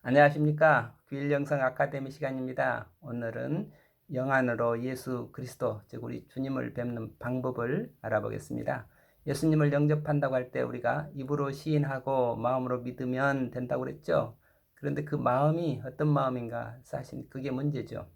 안녕하십니까. 귀일영성 아카데미 시간입니다. 오늘은 영안으로 예수 그리스도, 즉 우리 주님을 뵙는 방법을 알아보겠습니다. 예수님을 영접한다고 할 때 우리가 입으로 시인하고 마음으로 믿으면 된다고 그랬죠. 그런데 그 마음이 어떤 마음인가, 사실 그게 문제죠.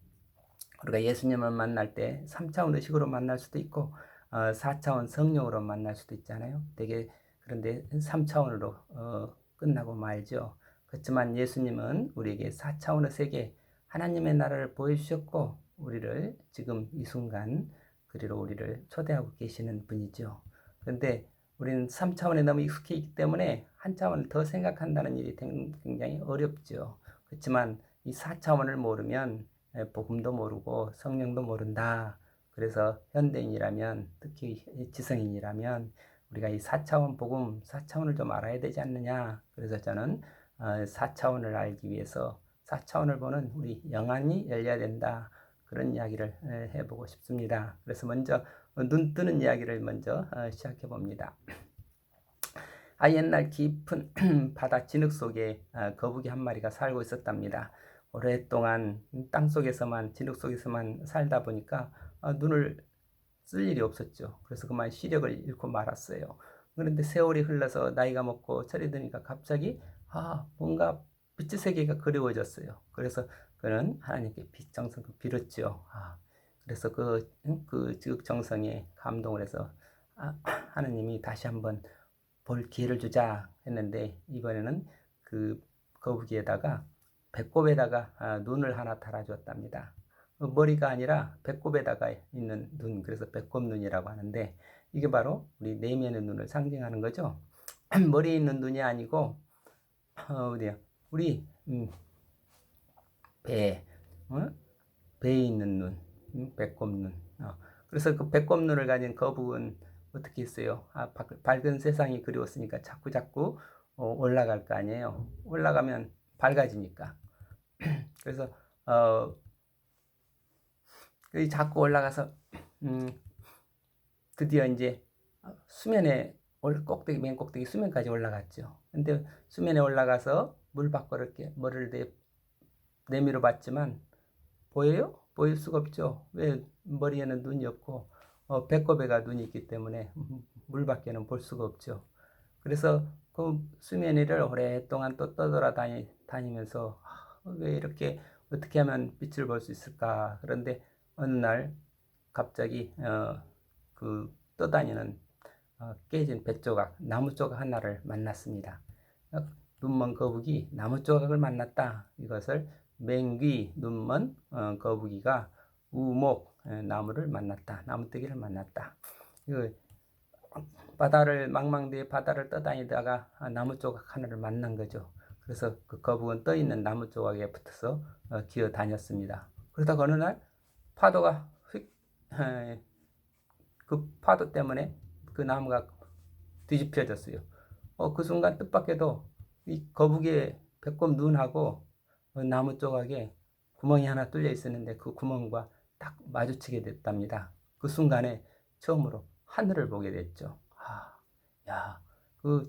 우리가 예수님을 만날 때 3차원 의식으로 만날 수도 있고 4차원 성령으로 만날 수도 있잖아요. 되게 그런데 3차원으로 끝나고 말죠. 그렇지만 예수님은 우리에게 4차원의 세계, 하나님의 나라를 보여주셨고 우리를 지금 이 순간 그리로 우리를 초대하고 계시는 분이죠. 그런데 우리는 3차원에 너무 익숙해 있기 때문에 한 차원을 더 생각한다는 일이 굉장히 어렵죠. 그렇지만 이 4차원을 모르면 복음도 모르고 성령도 모른다. 그래서 현대인이라면, 특히 지성인이라면 우리가 이 4차원 복음, 4차원을 좀 알아야 되지 않느냐. 그래서 저는 4차원을 알기 위해서 4차원을 보는 우리 영안이 열려야 된다. 그런 이야기를 해보고 싶습니다. 그래서 먼저 눈 뜨는 이야기를 먼저 시작해 봅니다. 옛날 깊은 바다 진흙 속에 거북이 한 마리가 살고 있었답니다. 오랫동안 땅속에서만, 진흙 속에서만 살다 보니까 눈을 쓸 일이 없었죠. 그래서 그만 시력을 잃고 말았어요. 그런데 세월이 흘러서 나이가 먹고 철이 드니까 갑자기 뭔가 빛의 세계가 그리워졌어요. 그래서 그는 하나님께 빛정성을 빌었죠. 그래서 그 지극정성에 감동을 해서 하나님이 다시 한번 볼 기회를 주자 했는데, 이번에는 그 거북이에다가 배꼽에다가 눈을 하나 달아주었답니다. 머리가 아니라 배꼽에다가 있는 눈, 그래서 배꼽눈이라고 하는데, 이게 바로 우리 내면의 눈을 상징하는 거죠. 머리에 있는 눈이 아니고 어디야, 우리 배, 어? 배에 있는 눈, 배꼽눈. 그래서 그 배꼽눈을 가진 거북은 어떻게 했어요? 밝은 세상이 그리웠으니까 자꾸 올라갈 거 아니에요. 올라가면 밝아지니까. 그래서 자꾸 올라가서 드디어 이제 수면에 맨 꼭대기 수면까지 올라갔죠. 근데 수면에 올라가서 물 밖으로 이렇게 머리를 내밀어 봤지만 보여요? 보일 수가 없죠. 왜? 머리에는 눈이 없고 배꼽에가 눈이 있기 때문에 물 밖에는 볼 수가 없죠. 그래서 그 수면 위를 오랫동안 또 떠돌아다니면서 왜 이렇게 어떻게 하면 빛을 볼 수 있을까? 그런데 어느 날 갑자기 그 떠다니는 깨진 뱃조각, 나무 조각 하나를 만났습니다. 눈먼 거북이 나무 조각을 만났다. 이것을 맹귀, 눈먼 거북이가 우목, 나무를 만났다. 나무뜨기를 만났다. 망망대해 바다를 떠다니다가 나무 조각 하나를 만난 거죠. 그래서 그 거북은 떠 있는 나무 조각에 붙어서 기어 다녔습니다. 그러다가 어느 날 파도가 그 파도 때문에 그 나무가 뒤집혀졌어요. 그 순간 뜻밖에도 이 거북이의 배꼽 눈하고 나무 조각에 구멍이 하나 뚫려 있었는데 그 구멍과 딱 마주치게 됐답니다. 그 순간에 처음으로 하늘을 보게 됐죠.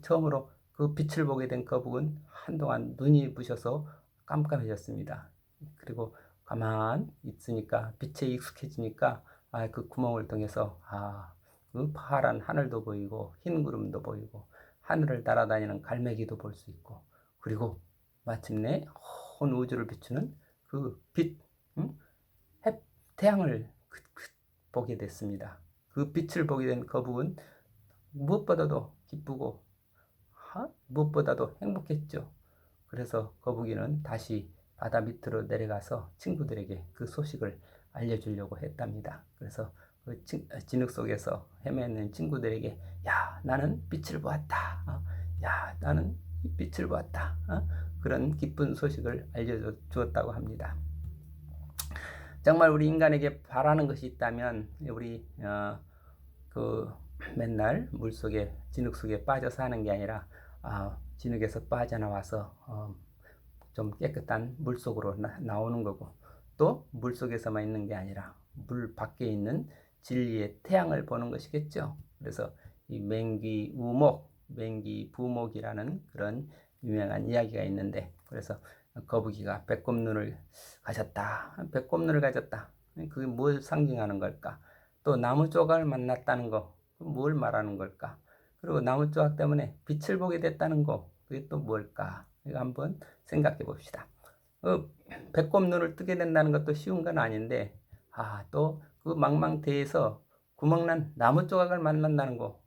처음으로 그 빛을 보게 된 거북은 한동안 눈이 부셔서 깜깜해졌습니다. 그리고 가만 있으니까 빛에 익숙해지니까 그 구멍을 통해서 그 파란 하늘도 보이고 흰 구름도 보이고 하늘을 날아다니는 갈매기도 볼 수 있고, 그리고 마침내 온 우주를 비추는 그 빛, 태양을 보게 됐습니다. 그 빛을 보게 된 거북은 무엇보다도 기쁘고 무엇보다도 행복했죠. 그래서 거북이는 다시 바다 밑으로 내려가서 친구들에게 그 소식을 알려주려고 했답니다. 그래서 그 진흙 속에서 헤매는 친구들에게 나는 빛을 보았다. 나는 빛을 보았다. 그런 기쁜 소식을 알려주었다고 합니다. 정말 우리 인간에게 바라는 것이 있다면 우리 맨날 물속에, 진흙 속에 빠져 사는 게 아니라 진흙에서 빠져나와서 좀 깨끗한 물속으로 나오는 거고, 또 물속에서만 있는 게 아니라 물 밖에 있는 진리의 태양을 보는 것이겠죠. 그래서 이 맹귀 우목, 맹귀 부목이라는 그런 유명한 이야기가 있는데, 그래서 거북이가 배꼽눈을 가졌다. 배꼽눈을 가졌다. 그게 뭘 상징하는 걸까? 또 나무 조각을 만났다는 거, 뭘 말하는 걸까? 그리고 나무 조각 때문에 빛을 보게 됐다는 거, 그게 또 뭘까? 이거 한번 생각해 봅시다. 배꼽눈을 뜨게 된다는 것도 쉬운 건 아닌데, 또 그 망망대해에서 구멍난 나무 조각을 만난다는 거,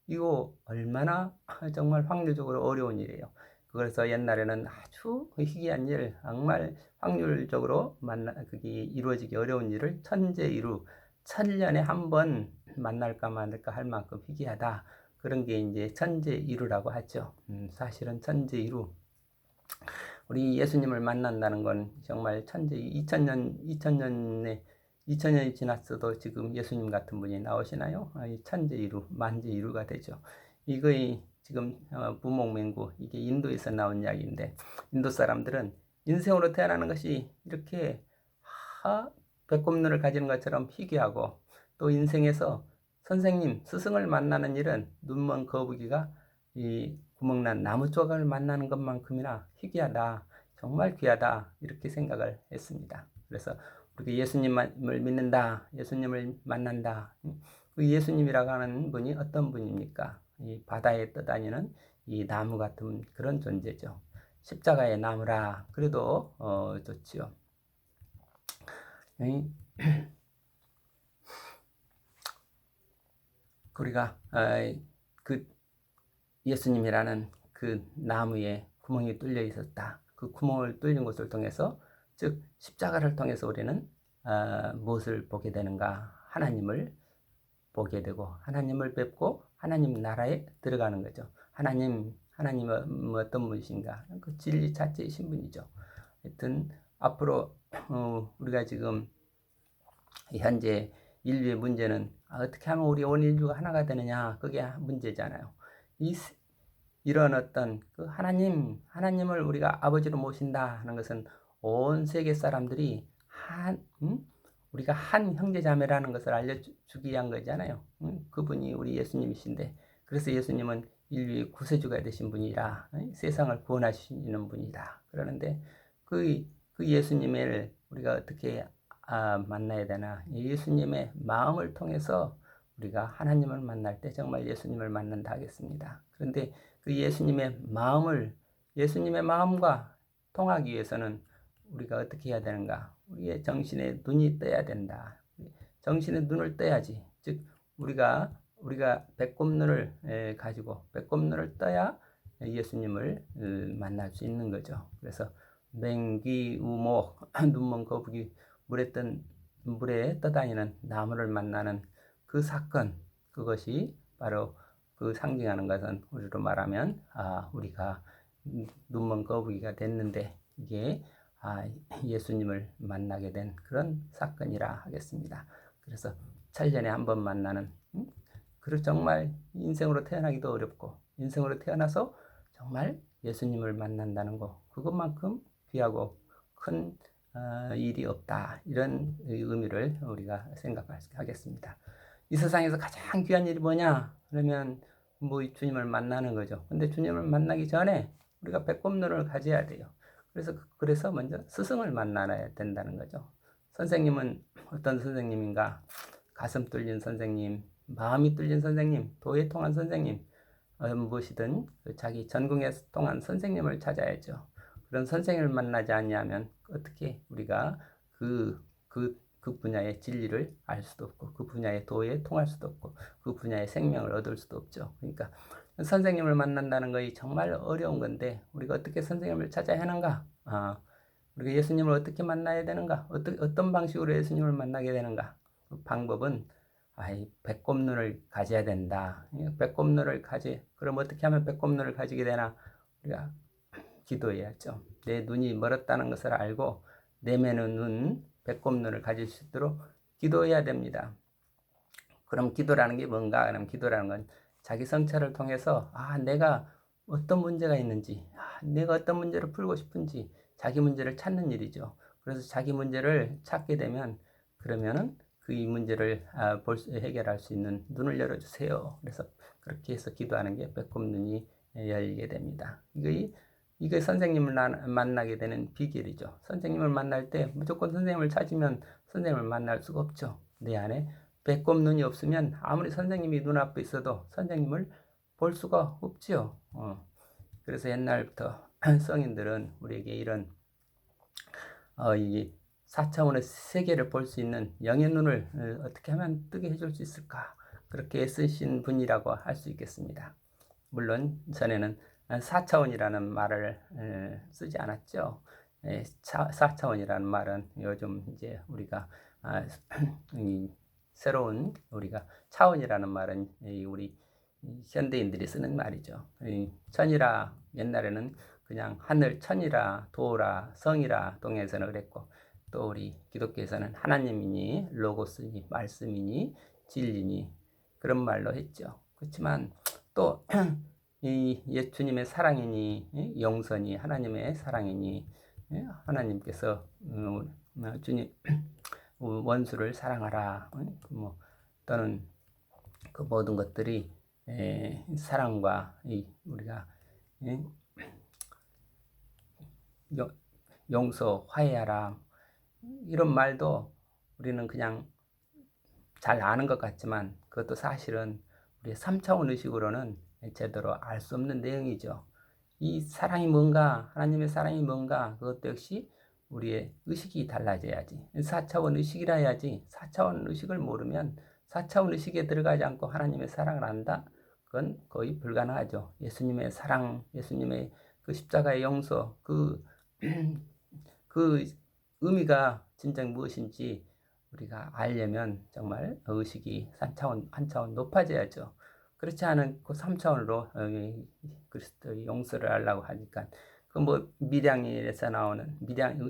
이거 얼마나 정말 확률적으로 어려운 일이에요. 그래서 옛날에는 아주 희귀한 일, 정말 확률적으로 그게 이루어지기 어려운 일을 천재이루, 천년에 한 번 만날까 말까 할 만큼 희귀하다. 그런 게 이제 천재이루라고 하죠. 사실은 천재이루. 우리 예수님을 만난다는 건 정말 2000년이 지났어도 지금 예수님 같은 분이 나오시나요? 천재이루, 만재이루가 되죠. 이거의 지금 부목맹구, 이게 인도에서 나온 이야기인데, 인도 사람들은 인생으로 태어나는 것이 이렇게 배꼽눈을 가지는 것처럼 희귀하고, 또 인생에서 선생님, 스승을 만나는 일은 눈먼 거북이가 이 구멍난 나무 조각을 만나는 것만큼이나 희귀하다, 정말 귀하다, 이렇게 생각을 했습니다. 그래서 우리가 예수님을 믿는다, 예수님을 만난다. 그 예수님이라고 하는 분이 어떤 분입니까? 이 바다에 떠다니는 이 나무 같은 그런 존재죠. 십자가의 나무라 그래도 좋지요. 우리가 그 예수님이라는 그 나무에 구멍이 뚫려 있었다. 그 구멍을 뚫린 것을 통해서, 즉 십자가를 통해서 우리는 무엇을 보게 되는가? 하나님을 보게 되고, 하나님을 뵙고 하나님 나라에 들어가는 거죠. 하나님은 어떤 분이신가? 그 진리 자체이신 분이죠. 하여튼 앞으로 우리가 지금 현재 인류의 문제는 어떻게 하면 우리 온 인류가 하나가 되느냐, 그게 문제잖아요. 이런 어떤 그 하나님을 우리가 아버지로 모신다 하는 것은 온 세계 사람들이 우리가 한 형제자매라는 것을 알려주기 위한 거잖아요. 그분이 우리 예수님이신데, 그래서 예수님은 인류의 구세주가 되신 분이라, 세상을 구원하시는 분이다. 그러는데 그 예수님을 우리가 어떻게 만나야 되나? 예수님의 마음을 통해서 우리가 하나님을 만날 때 정말 예수님을 만난다 하겠습니다. 그런데 그 예수님의 마음과 통하기 위해서는 우리가 어떻게 해야 되는가? 우리의 정신의 눈이 떠야 된다. 정신의 눈을 떠야지. 즉 우리가 배꼽눈을 가지고 배꼽눈을 떠야 예수님을 만날 수 있는 거죠. 그래서 맹기우목, 눈먼 거북이 물에 떠다니는 나무를 만나는 그 사건, 그것이 바로 그 상징하는 것은 우리로 말하면 우리가 눈먼 거북이가 됐는데, 이게 예수님을 만나게 된 그런 사건이라 하겠습니다. 그래서 천년에 한 번 만나는, 그리고 정말 인생으로 태어나기도 어렵고, 인생으로 태어나서 정말 예수님을 만난다는 거, 그것만큼 귀하고 큰 일이 없다, 이런 의미를 우리가 생각하겠습니다. 이 세상에서 가장 귀한 일이 뭐냐? 그러면 주님을 만나는 거죠. 근데 주님을 만나기 전에 우리가 배꼽눈을 가져야 돼요. 그래서 먼저 스승을 만나야 된다는 거죠. 선생님은 어떤 선생님인가? 가슴 뚫린 선생님, 마음이 뚫린 선생님, 도에 통한 선생님, 무엇이든 자기 전공에 통한 선생님을 찾아야죠. 그런 선생님을 만나지 않냐면 어떻게 우리가 그 분야의 진리를 알 수도 없고, 그 분야의 도에 통할 수도 없고, 그 분야의 생명을 얻을 수도 없죠. 그러니까 선생님을 만난다는 것이 정말 어려운 건데, 우리가 어떻게 선생님을 찾아야 하는가? 우리가 예수님을 어떻게 만나야 되는가? 어떤 방식으로 예수님을 만나게 되는가? 그 방법은 배꼽눈을 가져야 된다. 그럼 어떻게 하면 배꼽눈을 가지게 되나? 우리가 기도해야죠. 내 눈이 멀었다는 것을 알고 내면의 눈, 배꼽눈을 가질 수 있도록 기도해야 됩니다. 그럼 기도라는 게 뭔가? 그럼 기도라는 건 자기 성찰을 통해서 내가 어떤 문제가 있는지, 내가 어떤 문제를 풀고 싶은지 자기 문제를 찾는 일이죠. 그래서 자기 문제를 찾게 되면, 그러면은 그 이 문제를 해결할 수 있는 눈을 열어주세요. 그래서 그렇게 해서 기도하는 게 배꼽눈이 열리게 됩니다. 이게 선생님을 만나게 되는 비결이죠. 선생님을 만날 때 무조건 선생님을 찾으면 선생님을 만날 수가 없죠. 내 안에 배꼽 눈이 없으면 아무리 선생님이 눈앞에 있어도 선생님을 볼 수가 없지요. 그래서 옛날부터 성인들은 우리에게 이런 이 4차원의 세계를 볼 수 있는 영의 눈을 어떻게 하면 뜨게 해줄 수 있을까? 그렇게 애쓰신 분이라고 할 수 있겠습니다. 물론 전에는 4차원이라는 말을 쓰지 않았죠. 4차원이라는 말은 요즘 이제 우리가 새로운 우리가 차원이라는 말은 우리 현대인들이 쓰는 말이죠. 천이라 옛날에는 그냥 하늘, 천이라, 도라, 성이라 동에서는 그랬고, 또 우리 기독교에서는 하나님이니 로고스니 말씀이니 진리니 그런 말로 했죠. 그렇지만 또 이 예수님의 사랑이니 영선이 하나님의 사랑이니 하나님께서 주님 원수를 사랑하라 뭐 또는 그 모든 것들이 사랑과 우리가 용서 화해하라 이런 말도 우리는 그냥 잘 아는 것 같지만 그것도 사실은 우리의 3차원 의식으로는 제대로 알 수 없는 내용이죠. 이 사랑이 뭔가, 하나님의 사랑이 뭔가, 그것도 역시 우리의 의식이 달라져야지. 4차원 의식이라 해야지. 4차원 의식을 모르면 4차원 의식에 들어가지 않고 하나님의 사랑을 안다? 그건 거의 불가능하죠. 예수님의 사랑, 예수님의 그 십자가의 용서, 그 의미가 진정 무엇인지 우리가 알려면 정말 의식이 한 차원 높아져야죠. 그렇지 않고 3차원으로 그리스도의 용서를 하려고 하니까 그 뭐 밀양에서 나오는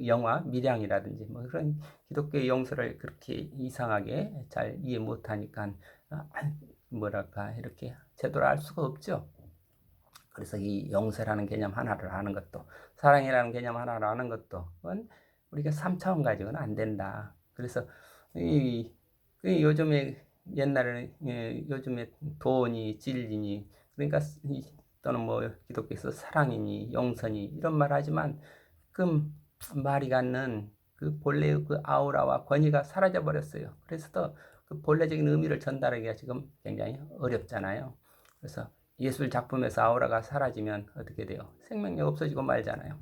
영화 밀양이라든지 뭐 그런 기독교의 용서를 그렇게 이상하게 잘 이해 못하니까 뭐랄까 이렇게 제대로 알 수가 없죠. 그래서 이 용서라는 개념 하나를 아는 것도 사랑이라는 개념 하나를 아는 것도 그건 우리가 3차원 가지고는 안 된다. 그래서 요즘에 옛날에는 요즘에 돈이 진리니 그러니까 또는 뭐 기독교에서 사랑이니 영선이 이런 말 하지만 그 말이 갖는 그 본래의 그 아우라와 권위가 사라져 버렸어요. 그래서 그 본래적인 의미를 전달하기가 지금 굉장히 어렵잖아요. 그래서 예술 작품에서 아우라가 사라지면 어떻게 돼요? 생명력 없어지고 말잖아요.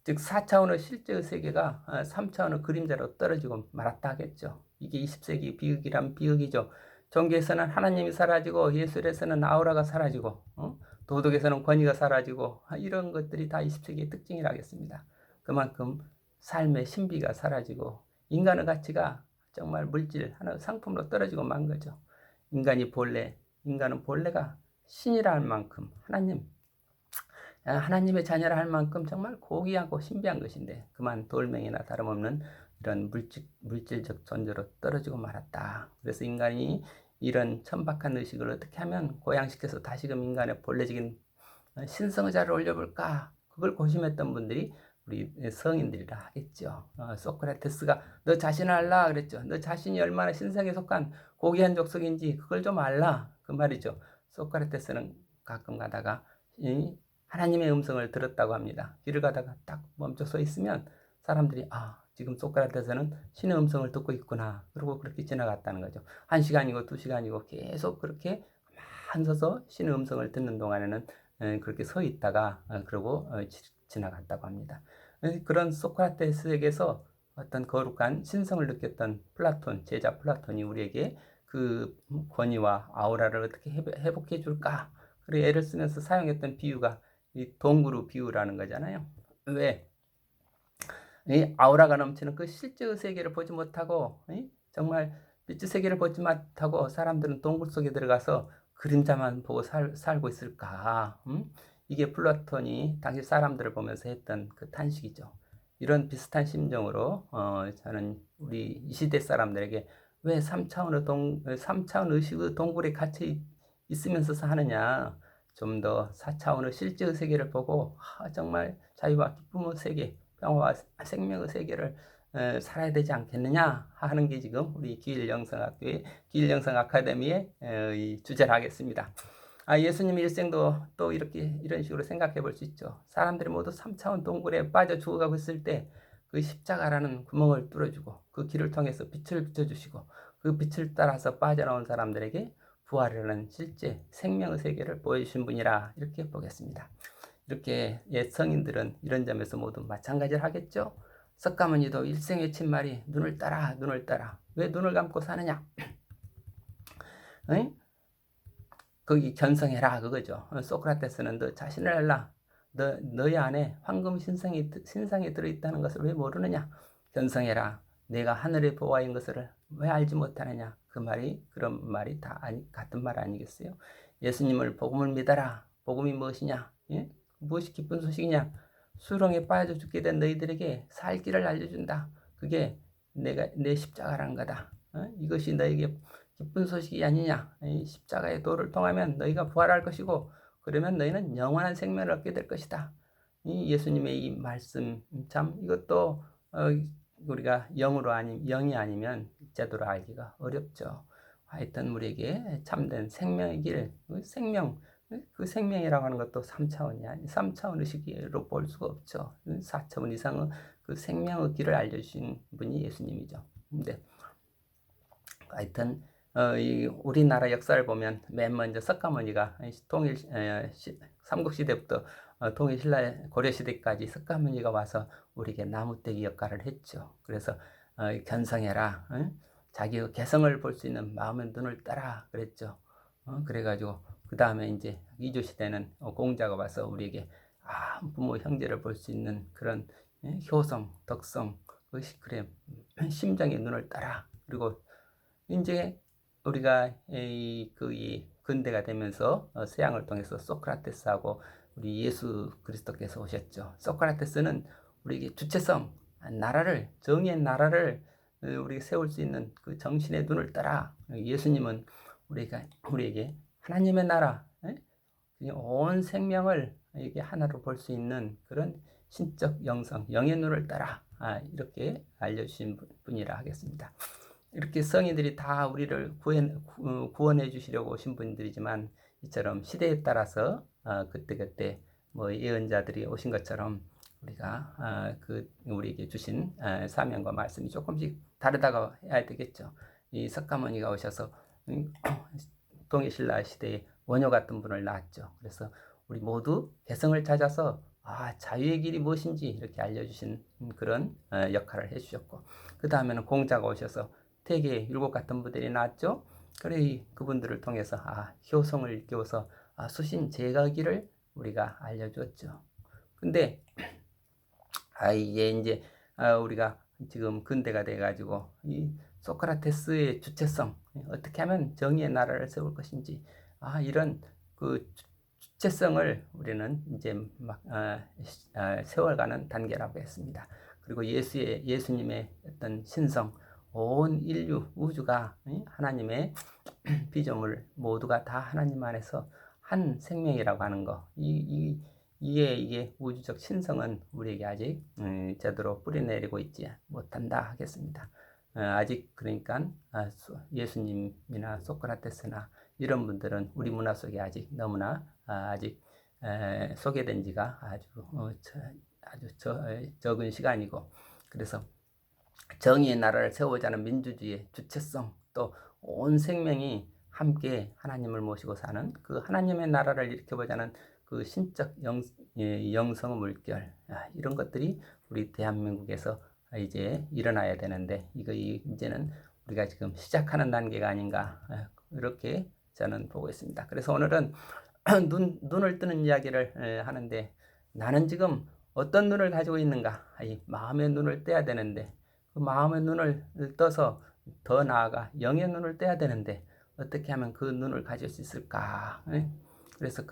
즉 4차원의 실제의 세계가 3차원의 그림자로 떨어지고 말았다 하겠죠. 이게 20세기 비극이란 비극이죠. 종교에서는 하나님이 사라지고 예술에서는 아우라가 사라지고 도덕에서는 권위가 사라지고 이런 것들이 다 20세기의 특징이라겠습니다. 그만큼 삶의 신비가 사라지고 인간의 가치가 정말 물질 하나 상품으로 떨어지고 만 거죠. 인간은 본래가 신이라 할 만큼 하나님의 자녀라 할 만큼 정말 고귀하고 신비한 것인데 그만 돌멩이나 다름없는 이런 물질적 존재로 떨어지고 말았다. 그래서 인간이 이런 천박한 의식을 어떻게 하면 고양시켜서 다시금 인간의 본래적인 신성의 자리를 올려볼까? 그걸 고심했던 분들이 우리 성인들이라 하겠죠. 소크라테스가 너 자신을 알라 그랬죠. 너 자신이 얼마나 신성에 속한 고귀한 족속인지 그걸 좀 알라 그 말이죠. 소크라테스는 가끔 가다가 하나님의 음성을 들었다고 합니다. 길을 가다가 딱 멈춰 서 있으면 사람들이 지금 소크라테스는 신의 음성을 듣고 있구나. 그러고 그렇게 지나갔다는 거죠. 1시간이고 2시간이고 계속 그렇게 가만 서서 신의 음성을 듣는 동안에는 그렇게 서 있다가 그러고 지나갔다고 합니다. 그런 소크라테스에게서 어떤 거룩한 신성을 느꼈던 제자 플라톤이 우리에게 그 권위와 아우라를 어떻게 회복해 줄까? 그리고 애를 쓰면서 사용했던 비유가 이 동구루 비유라는 거잖아요. 왜? 이 아우라가 넘치는 그 실제의 세계를 보지 못하고 정말 빛의 세계를 보지 못하고 사람들은 동굴 속에 들어가서 그림자만 보고 살고 있을까? 이게 플라톤이 당시 사람들을 보면서 했던 그 탄식이죠. 이런 비슷한 심정으로 저는 우리 이 시대 사람들에게 왜 3차원 의식의 동굴에 갇혀 있으면서 사느냐? 좀 더 4차원의 실제의 세계를 보고 정말 자유와 기쁨의 세계, 평화와 생명의 세계를 살아야 되지 않겠느냐 하는 게 지금 우리 기일영성 아카데미의 이 주제를 하겠습니다. 예수님의 일생도 또 이런 식으로 생각해 볼 수 있죠. 사람들이 모두 3차원 동굴에 빠져 죽어가고 있을 때 그 십자가라는 구멍을 뚫어주고 그 길을 통해서 빛을 비춰주시고 그 빛을 따라서 빠져나온 사람들에게 부활이라는 실제 생명의 세계를 보여주신 분이라 이렇게 보겠습니다. 이렇게 옛 성인들은 이런 점에서 모두 마찬가지를 하겠죠. 석가모니도 일생에 친 말이 눈을 따라 눈을 따라. 왜 눈을 감고 사느냐? 응? 거기 견성해라 그거죠. 소크라테스는 너 자신을 알라. 너희 안에 황금 신상이 들어있다는 것을 왜 모르느냐? 견성해라. 내가 하늘의 보화인 것을 왜 알지 못하느냐? 그런 말이 다 같은 말 아니겠어요? 예수님을 복음을 믿어라. 복음이 무엇이냐? 예? 무엇이 기쁜 소식이냐? 수렁에 빠져 죽게 된 너희들에게 살 길을 알려준다. 그게 내 십자가라는 거다. 이것이 너에게 기쁜 소식이 아니냐. 이 십자가의 도를 통하면 너희가 부활할 것이고 그러면 너희는 영원한 생명을 얻게 될 것이다. 이 예수님의 이 말씀 참 이것도 우리가 영이 아니면 제대로 알기가 어렵죠. 하여튼 우리에게 참된 생명의 길, 그 생명이라고 하는 것도 3차원이 아니 3차원 의식으로 볼 수가 없죠. 4차원 이상의 그 생명의 길을 알려주신 분이 예수님이죠. 근데 하여튼 우리나라 역사를 보면 맨 먼저 석가모니가 삼국시대부터 통일신라 고려시대까지 석가모니가 와서 우리에게 나무떼기 역할을 했죠. 그래서 견성해라. 자기의 개성을 볼 수 있는 마음의 눈을 따라 그랬죠. 그래가지고 그 다음에 이제 이조시대는 공자가 와서 우리에게 부모 형제를 볼 수 있는 그런 효성, 덕성, 그래 심정의 눈을 따라. 그리고 이제 우리가 이 근대가 되면서 서양을 통해서 소크라테스하고 우리 예수 그리스도께서 오셨죠. 소크라테스는 우리에게 주체성, 정의의 나라를 우리가 세울 수 있는 그 정신의 눈을 따라. 예수님은 우리에게 하나님의 나라, 온 생명을 이게 하나로 볼 수 있는 그런 신적 영성, 영의 눈을 따라 이렇게 알려주신 분이라 하겠습니다. 이렇게 성인들이 다 우리를 구원해 주시려고 오신 분들이지만 이처럼 시대에 따라서 그때그때 예언자들이 오신 것처럼 우리가 우리에게 주신 사명과 말씀이 조금씩 다르다고 해야 되겠죠. 이 석가모니가 오셔서 통일신라 시대에 원효 같은 분을 낳았죠. 그래서 우리 모두 개성을 찾아서 자유의 길이 무엇인지 이렇게 알려주신 그런 역할을 해주셨고, 그 다음에는 공자가 오셔서 태계 율곡 같은 분들이 나왔죠. 그래 그분들을 통해서 효성을 일깨워서 수신 제거기를 우리가 알려주었죠. 근데 이게 이제 우리가 지금 근대가 돼가지고 이 소크라테스의 주체성, 어떻게 하면 정의의 나라를 세울 것인지 이런 그 주체성을 우리는 이제 막 세워가는 단계라고 했습니다. 그리고 예수님의 어떤 신성, 온 인류 우주가 하나님의 피조물 모두가 다 하나님 안에서 한 생명이라고 하는 거, 이게 우주적 신성은 우리에게 아직 제대로 뿌리내리고 있지 못한다 하겠습니다. 아직 그러니까 예수님이나 소크라테스나 이런 분들은 우리 문화 속에 아직 너무나 아직 소개된 지가 아주 적은 시간이고, 그래서 정의의 나라를 세우자는 민주주의의 주체성, 또 온 생명이 함께 하나님을 모시고 사는 그 하나님의 나라를 일으켜보자는 그 신적 영성의 물결, 이런 것들이 우리 대한민국에서 이제 일어나야 되는데 이제는 우리가 지금 시작하는 단계가 아닌가, 이렇게 저는 보고 있습니다. 그래서 오늘은 눈을 뜨는 이야기를 하는데, 나는 지금 어떤 눈을 가지고 있는가? 이 마음의 눈을 떼야 되는데, 그 마음의 눈을 떠서 더 나아가 영의 눈을 떼야 되는데 어떻게 하면 그 눈을 가질 수 있을까? 그래서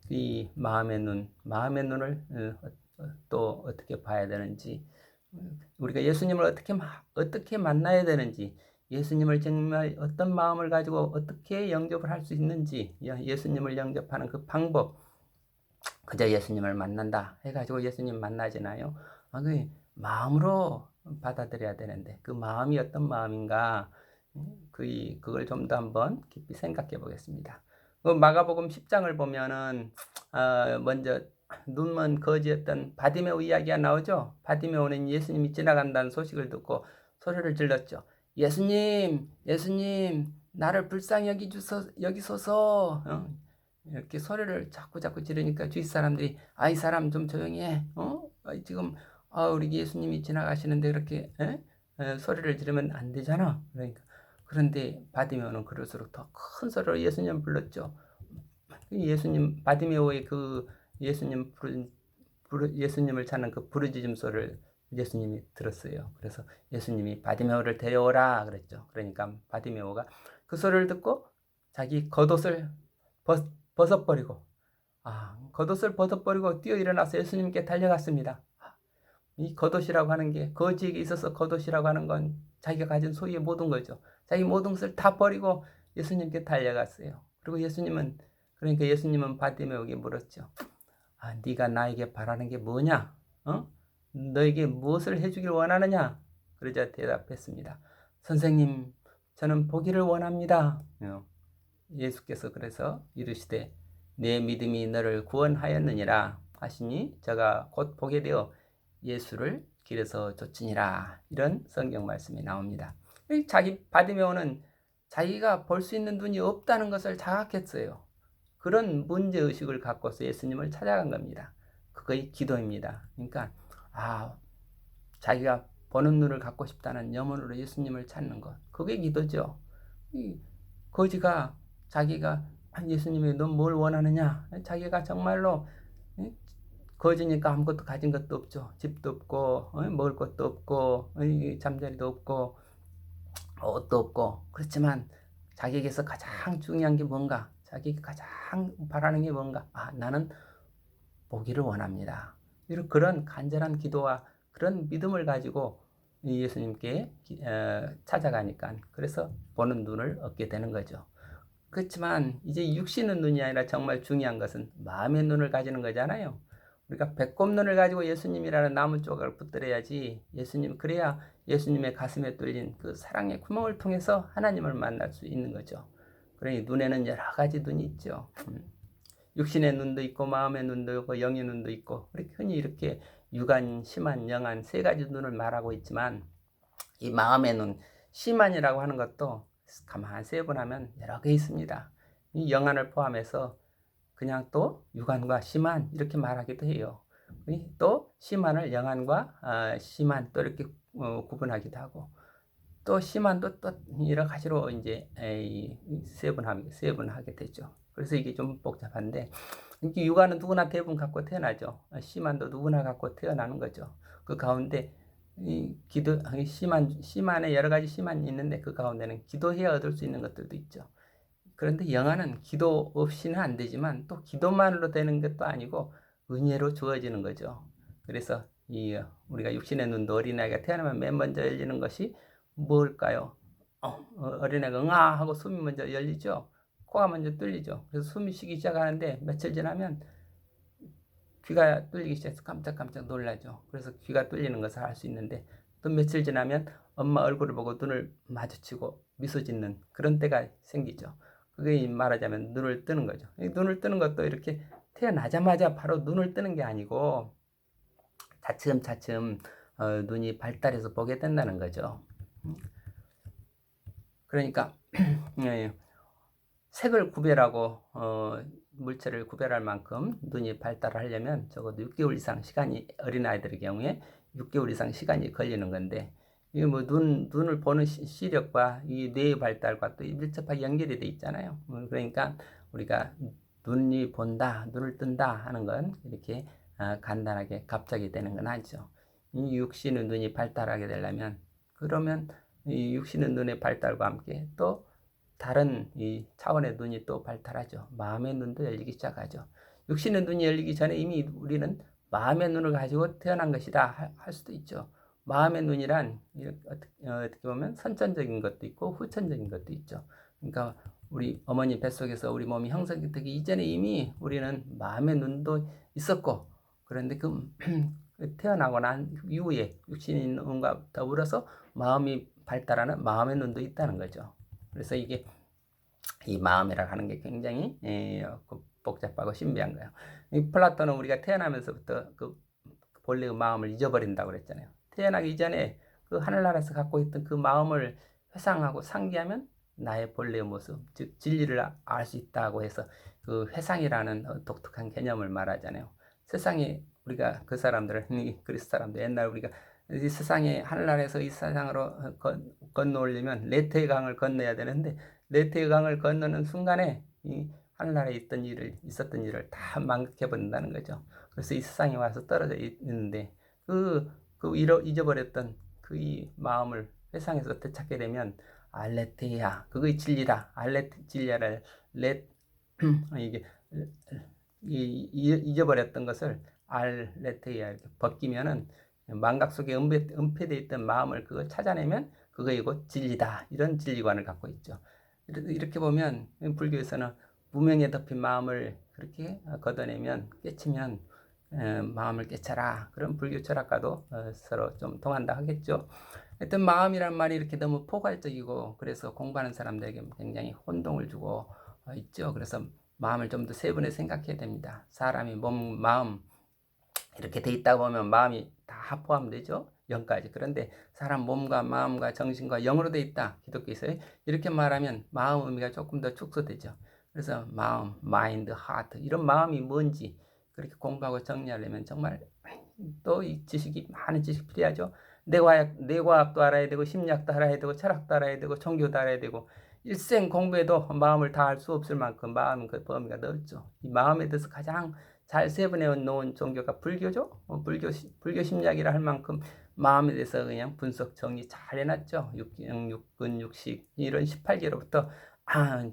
이 마음의 눈을 또 어떻게 봐야 되는지, 우리가 예수님을 어떻게 만나야 되는지, 예수님을 정말 어떤 마음을 가지고 어떻게 영접을 할 수 있는지, 예수님을 영접하는 그 방법, 그저 예수님을 만난다 해가지고 예수님 만나지나요? 그 마음으로 받아들여야 되는데 그 마음이 어떤 마음인가, 그걸 좀 더 한번 깊이 생각해 보겠습니다. 그 마가복음 10장을 보면은 먼저 눈먼 거지였던 바디메오 이야기가 나오죠. 바디메오는 예수님이 지나간다는 소식을 듣고 소리를 질렀죠. 예수님, 예수님, 나를 불쌍히 여기소서. 이렇게 소리를 자꾸 지르니까 주위 사람들이 이 사람 좀 조용히 해. 지금 우리 예수님이 지나가시는데 그렇게 소리를 지르면 안 되잖아. 그러니까 그런데 바디메오는 그럴수록 더 큰 소리로 예수님 불렀죠. 예수님 바디메오의 그 예수님을 찾는 그 부르짖음 소리를 예수님이 들었어요. 그래서 예수님이 바디메오를 데려오라 그랬죠. 그러니까 바디메오가 그 소리를 듣고 자기 겉옷을 벗어버리고 겉옷을 벗어버리고 뛰어 일어나서 예수님께 달려갔습니다. 이 겉옷이라고 하는 게 거지에게 있어서 겉옷이라고 하는 건 자기가 가진 소유의 모든 거죠. 자기 모든 것을 다 버리고 예수님께 달려갔어요. 그리고 예수님은 바디메오에게 물었죠. 네가 나에게 바라는 게 뭐냐? 너에게 무엇을 해주길 원하느냐? 그러자 대답했습니다. 선생님, 저는 보기를 원합니다. 예수께서 그래서 이르시되 내 믿음이 너를 구원하였느니라 하시니 저가 곧 보게 되어 예수를 길에서 쫓으니라. 이런 성경 말씀이 나옵니다. 바디메오는 자기가 볼 수 있는 눈이 없다는 것을 자각했어요. 그런 문제의식을 갖고서 예수님을 찾아간 겁니다. 그거의 기도입니다. 그러니까 자기가 보는 눈을 갖고 싶다는 염원으로 예수님을 찾는 것. 그게 기도죠. 이 거지가 자기가 예수님이 넌 뭘 원하느냐? 자기가 정말로 거지니까 아무것도 가진 것도 없죠. 집도 없고 먹을 것도 없고 잠자리도 없고 옷도 없고 그렇지만 자기에게서 가장 중요한 게 뭔가? 자기가 가장 바라는 게 뭔가? 나는 보기를 원합니다. 이런 그런 간절한 기도와 그런 믿음을 가지고 예수님께 찾아가니까 그래서 보는 눈을 얻게 되는 거죠. 그렇지만 이제 육신의 눈이 아니라 정말 중요한 것은 마음의 눈을 가지는 거잖아요. 우리가 배꼽 눈을 가지고 예수님이라는 나무 조각을 붙들어야지 그래야 예수님의 가슴에 뚫린 그 사랑의 구멍을 통해서 하나님을 만날 수 있는 거죠. 그러니 눈에는 여러 가지 눈이 있죠. 육신의 눈도 있고 마음의 눈도 있고 영의 눈도 있고 흔히 이렇게 육안, 심한, 영안 세 가지 눈을 말하고 있지만 이 마음의 눈, 심한이라고 하는 것도 가만히 세분하면 여러 개 있습니다. 이 영안을 포함해서 그냥 또 육안과 심한 이렇게 말하기도 해요. 또 심한을 영안과 심한 또 이렇게 구분하기도 하고 또 심한도 또 여러 가지로 이제 세분하게 되죠. 그래서 이게 좀 복잡한데 육안은 누구나 대부분 갖고 태어나죠. 심한도 누구나 갖고 태어나는 거죠. 그 가운데 심한에 여러 가지 심한이 있는데 그 가운데는 기도해야 얻을 수 있는 것들도 있죠. 그런데 영안은 기도 없이는 안 되지만 또 기도만으로 되는 것도 아니고 은혜로 주어지는 거죠. 그래서 우리가 육신의 눈도 어린아이가 태어나면 맨 먼저 열리는 것이 뭘까요? 어린아이가 응아 하고 숨이 먼저 열리죠. 코가 먼저 뚫리죠. 그래서 숨이 쉬기 시작하는데 며칠 지나면 귀가 뚫리기 시작해서 깜짝깜짝 놀라죠. 그래서 귀가 뚫리는 것을 알 수 있는데 또 며칠 지나면 엄마 얼굴을 보고 눈을 마주치고 미소 짓는 그런 때가 생기죠. 그게 말하자면 눈을 뜨는 거죠. 눈을 뜨는 것도 이렇게 태어나자마자 바로 눈을 뜨는 게 아니고 차츰차츰 눈이 발달해서 보게 된다는 거죠. 그러니까 색을 구별하고 물체를 구별할 만큼 눈이 발달하려면 적어도 6개월 이상 시간이 어린아이들의 경우에 6개월 이상 시간이 걸리는 건데 이게 눈을 보는 시력과 이 뇌의 발달과 또 밀접하게 연결이 돼 있잖아요. 그러니까 우리가 눈이 본다, 눈을 뜬다 하는 건 이렇게 간단하게 갑자기 되는 건 아니죠. 이 육신의 눈이 발달하게 되려면 그러면 이 육신의 눈의 발달과 함께 또 다른 이 차원의 눈이 또 발달하죠. 마음의 눈도 열리기 시작하죠. 육신의 눈이 열리기 전에 이미 우리는 마음의 눈을 가지고 태어난 것이다 할 수도 있죠. 마음의 눈이란 어떻게 보면 선천적인 것도 있고 후천적인 것도 있죠. 그러니까 우리 어머니 뱃속에서 우리 몸이 형성되기 이전에 이미 우리는 마음의 눈도 있었고 그런데 태어나고 난 이후에 육신의 눈과 더불어서 마음이 발달하는 마음의 눈도 있다는 거죠. 그래서 이게 이 마음이라고 하는 게 굉장히 복잡하고 신비한 거예요. 이 플라톤은 우리가 태어나면서부터 그 본래의 마음을 잊어버린다고 그랬잖아요. 태어나기 이전에 그 하늘나라에서 갖고 있던 그 마음을 회상하고 상기하면 나의 본래의 모습, 즉 진리를 알 수 있다고 해서 그 회상이라는 독특한 개념을 말하잖아요. 세상에 우리가 그 사람들, 그리스 사람들 옛날 우리가 이 세상에 하늘나라에서 이 세상으로 건너오려면 레테의 강을 건너야 되는데 레테의 강을 건너는 순간에 이 하늘나라에 있었던 일을 다 망각해 버린다는 거죠. 그래서 이 세상에 와서 떨어져 있는데 잊어버렸던 그 이 마음을 회상해서 되찾게 되면 알레테야 그거의 진리다. 알레테 진리를 렛 이게 잊어버렸던 것을 알레테야 이렇게 벗기면은 망각 속에 은폐되어 있던 마음을 그걸 찾아내면 그것이 곧 진리다. 이런 진리관을 갖고 있죠. 이렇게 보면 불교에서는 무명에 덮인 마음을 그렇게 걷어내면 깨치면 마음을 깨쳐라. 그런 불교 철학과도 서로 좀 통한다 하겠죠. 하여튼 마음이란 말이 이렇게 너무 포괄적이고 그래서 공부하는 사람들에게 굉장히 혼동을 주고 있죠. 그래서 마음을 좀 더 세분히 생각해야 됩니다. 사람이 몸, 마음 이렇게 돼 있다 보면 마음이 다 포함되죠. 영까지. 그런데 사람 몸과 마음과 정신과 영으로 돼 있다. 기독교에서 이렇게 말하면 마음 의미가 조금 더 축소되죠. 그래서 마음, 마인드, 하트 이런 마음이 뭔지 그렇게 공부하고 정리하려면 정말 또 이 지식이 많은 지식 필요하죠. 뇌과학도 알아야 되고 심리학도 알아야 되고 철학도 알아야 되고 종교도 알아야 되고 일생 공부해도 마음을 다 알 수 없을 만큼 마음 그 범위가 넓죠. 이 마음에 대해서 가장 잘 세분해 놓은 종교가 불교죠. 불교 심리학이라 할 만큼 마음에 대해서 그냥 분석 정리 잘 해놨죠. 육근, 육식 이런 18개로부터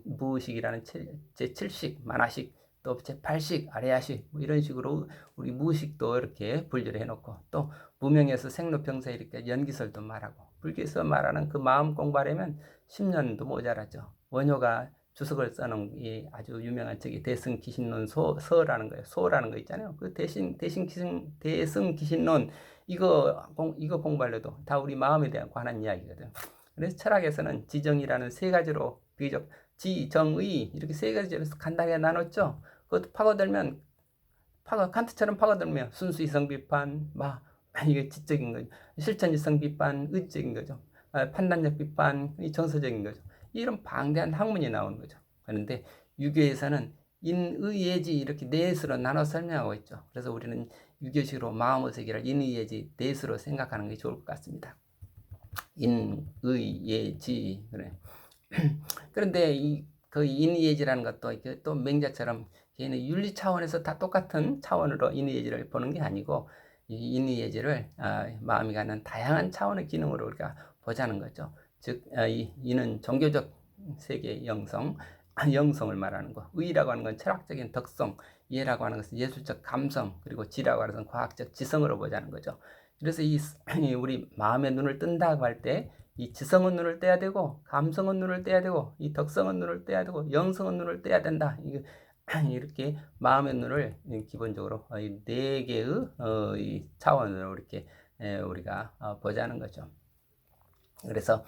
무의식이라는 제7식, 만화식, 또 제8식, 아레아식 뭐 이런 식으로 우리 무의식도 이렇게 분류를 해놓고 또 무명에서 생로병사 이렇게 연기설도 말하고 불교에서 말하는 그 마음 공부하려면 10년도 모자라죠. 원효가 주석을 써놓은 이 아주 유명한 책이 대승기신론 서라는 거예요. 소라는 거 있잖아요. 그 대승기신론 이거 공부하려도 다 우리 마음에 대한 관한 이야기거든. 그래서 철학에서는 지정이라는 세 가지로 비교적 지정의 이렇게 세 가지로 간단하게 나눴죠. 그것도 파고들면 칸트처럼 파고들면 순수 이성 비판, 이게 지적인 거죠. 실천 이성 비판, 의적인 거죠. 판단력 비판, 정서적인 거죠. 이런 방대한 학문이 나오는 거죠. 그런데 유교에서는 인의예지 이렇게 넷으로 나눠 설명하고 있죠. 그래서 우리는 유교식으로 마음의 세계를 인의예지 넷으로 생각하는 게 좋을 것 같습니다. 인의예지 그래. 그런데 그 인의예지라는 것도 또 맹자처럼 걔는 윤리 차원에서 다 똑같은 차원으로 인의예지를 보는 게 아니고 이 인의예지를 마음이 갖는 다양한 차원의 기능으로 우리가 보자는 거죠. 즉 이는 종교적 세계의 영성을 말하는 거. 의라고 하는 건 철학적인 덕성, 예라고 하는 것은 예술적 감성, 그리고 지라고 하는 것은 과학적 지성으로 보자는 거죠. 그래서 우리 마음의 눈을 뜬다고 할 때 이 지성은 눈을 떼야 되고 감성은 눈을 떼야 되고 이 덕성은 눈을 떼야 되고 영성은 눈을 떼야 된다. 이렇게 마음의 눈을 기본적으로 네 개의 이 차원으로 이렇게 우리가 보자는 거죠. 그래서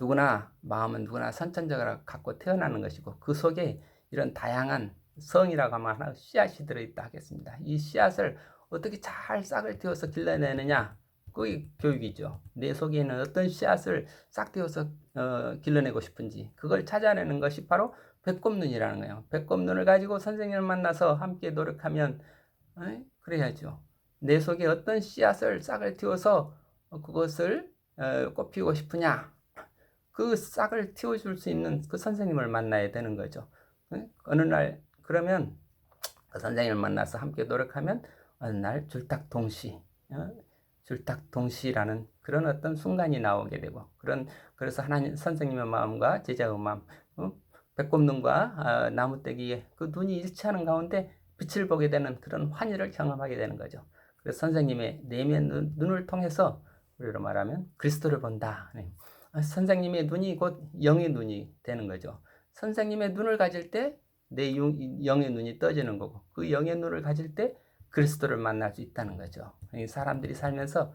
누구나 마음은 누구나 선천적으로 갖고 태어나는 것이고 그 속에 이런 다양한 성이라고 하면 하나 씨앗이 들어있다 하겠습니다. 이 씨앗을 어떻게 잘 싹을 틔워서 길러내느냐 그게 교육이죠. 내 속에 있는 어떤 씨앗을 싹 틔워서 길러내고 싶은지 그걸 찾아내는 것이 바로 배꼽눈이라는 거예요. 배꼽눈을 가지고 선생님을 만나서 함께 노력하면 그래야죠. 내 속에 어떤 씨앗을 싹을 틔워서 그것을 꽃피우고 싶으냐 그 싹을 틔워줄 수 있는 그 선생님을 만나야 되는 거죠. 어느 날 그러면 그 선생님을 만나서 함께 노력하면 어느 날 줄탁동시라는 그런 어떤 순간이 나오게 되고 그래서 하나님 선생님의 마음과 제자의 마음 배꼽눈과 나무떼기에 그 눈이 일치하는 가운데 빛을 보게 되는 그런 환희를 경험하게 되는 거죠. 그래서 선생님의 내면 눈을 통해서 우리로 말하면 그리스도를 본다. 선생님의 눈이 곧 영의 눈이 되는 거죠. 선생님의 눈을 가질 때 내 영의 눈이 떠지는 거고 그 영의 눈을 가질 때 그리스도를 만날 수 있다는 거죠. 사람들이 살면서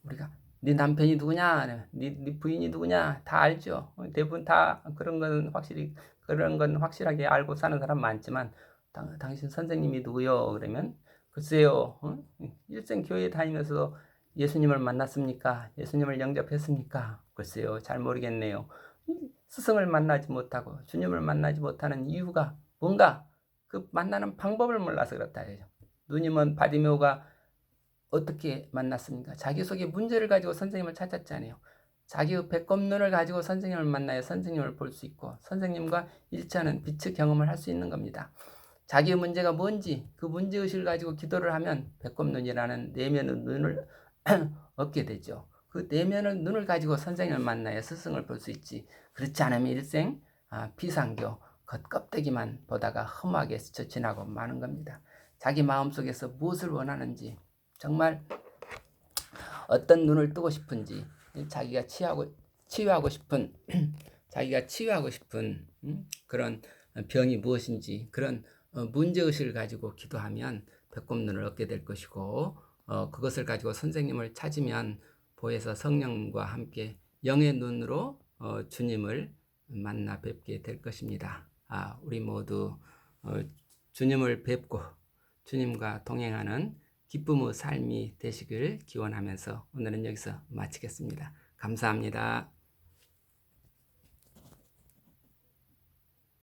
우리가 네 남편이 누구냐, 네 부인이 누구냐 다 알죠. 대부분 다 그런 건 확실하게 알고 사는 사람 많지만 당신 선생님이 누구요? 그러면 글쎄요. 일생 교회 다니면서 예수님을 만났습니까? 예수님을 영접했습니까? 글쎄요. 잘 모르겠네요. 스승을 만나지 못하고 주님을 만나지 못하는 이유가 뭔가 그 만나는 방법을 몰라서 그렇다 해요. 누님은 바디메오가 어떻게 만났습니까? 자기 속의 문제를 가지고 선생님을 찾았잖아요. 자기의 배꼽눈을 가지고 선생님을 만나야 선생님을 볼 수 있고 선생님과 일치하는 빛의 경험을 할 수 있는 겁니다. 자기의 문제가 뭔지 그 문제의식을 가지고 기도를 하면 배꼽눈이라는 내면의 눈을 얻게 되죠. 그 내면의 눈을 가지고 선생님을 만나야 스승을 볼 수 있지. 그렇지 않으면 일생 비상교 겉껍데기만 보다가 험하게 스쳐 지나고 마는 겁니다. 자기 마음속에서 무엇을 원하는지 정말 어떤 눈을 뜨고 싶은지 자기가 치유하고 싶은 자기가 치유하고 싶은 그런 병이 무엇인지 그런 문제의식을 가지고 기도하면 배꼽눈을 얻게 될 것이고 그것을 가지고 선생님을 찾으면 보혜사 성령과 함께 영의 눈으로 주님을 만나 뵙게 될 것입니다. 우리 모두 주님을 뵙고 주님과 동행하는 기쁨의 삶이 되시길 기원하면서 오늘은 여기서 마치겠습니다. 감사합니다.